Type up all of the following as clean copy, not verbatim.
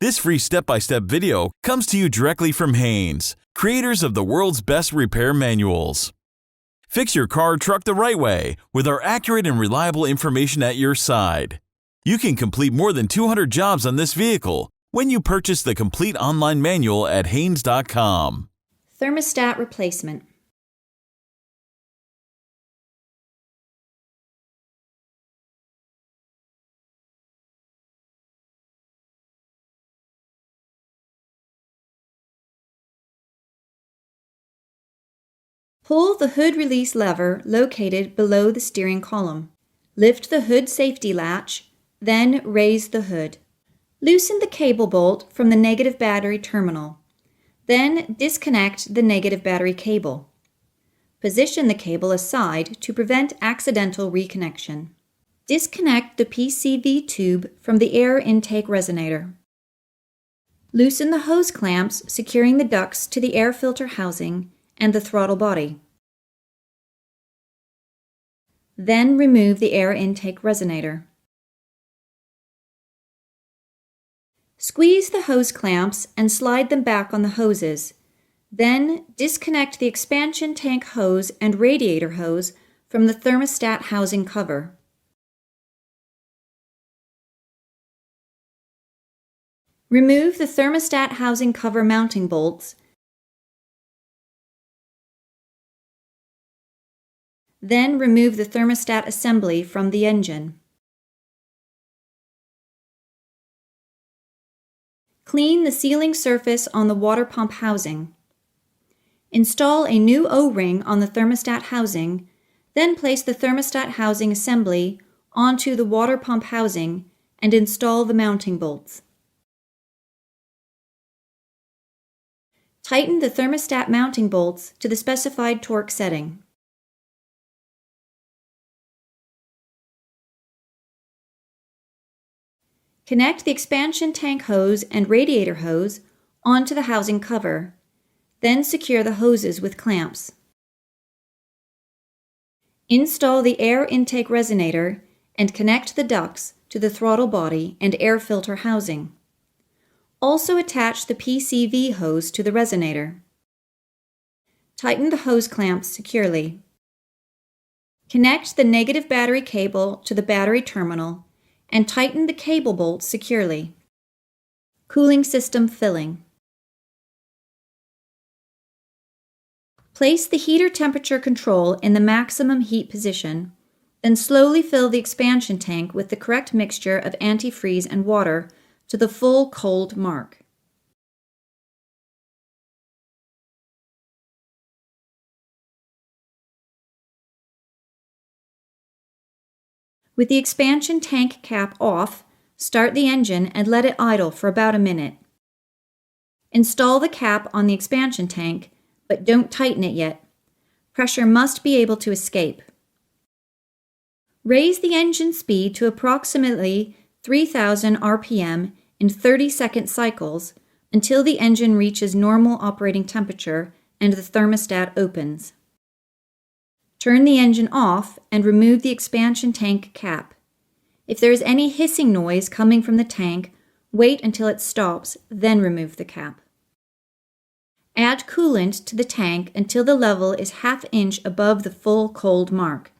This free step-by-step video comes to you directly from Haynes, creators of the world's best repair manuals. Fix your car or truck the right way with our accurate and reliable information at your side. You can complete more than 200 jobs on this vehicle when you purchase the complete online manual at Haynes.com. Thermostat replacement. Pull the hood release lever located below the steering column. Lift the hood safety latch, then raise the hood. Loosen the cable bolt from the negative battery terminal. Then disconnect the negative battery cable. Position the cable aside to prevent accidental reconnection. Disconnect the PCV tube from the air intake resonator. Loosen the hose clamps securing the ducts to the air filter housing and the throttle body. Then remove the air intake resonator. Squeeze the hose clamps and slide them back on the hoses. Then disconnect the expansion tank hose and radiator hose from the thermostat housing cover. Remove the thermostat housing cover mounting bolts. Then remove the thermostat assembly from the engine. Clean the sealing surface on the water pump housing. Install a new O-ring on the thermostat housing, then place the thermostat housing assembly onto the water pump housing and install the mounting bolts. Tighten the thermostat mounting bolts to the specified torque setting. Connect the expansion tank hose and radiator hose onto the housing cover, then secure the hoses with clamps. Install the air intake resonator and connect the ducts to the throttle body and air filter housing. Also attach the PCV hose to the resonator. Tighten the hose clamps securely. Connect the negative battery cable to the battery terminal and tighten the cable bolts securely. Cooling system filling. Place the heater temperature control in the maximum heat position, then slowly fill the expansion tank with the correct mixture of antifreeze and water to the full cold mark. With the expansion tank cap off, start the engine and let it idle for about a minute. Install the cap on the expansion tank, but don't tighten it yet. Pressure must be able to escape. Raise the engine speed to approximately 3,000 RPM in 30-second cycles until the engine reaches normal operating temperature and the thermostat opens. Turn the engine off and remove the expansion tank cap. If there is any hissing noise coming from the tank, wait until it stops, then remove the cap. Add coolant to the tank until the level is ½ inch above the full cold mark.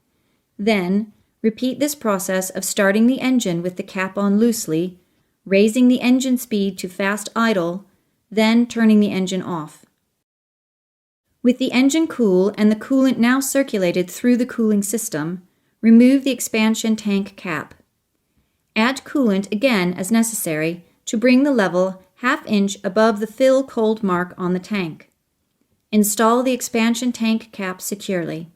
Then, repeat this process of starting the engine with the cap on loosely, raising the engine speed to fast idle, then turning the engine off. With the engine cool and the coolant now circulated through the cooling system, remove the expansion tank cap. Add coolant again as necessary to bring the level ½ inch above the fill cold mark on the tank. Install the expansion tank cap securely.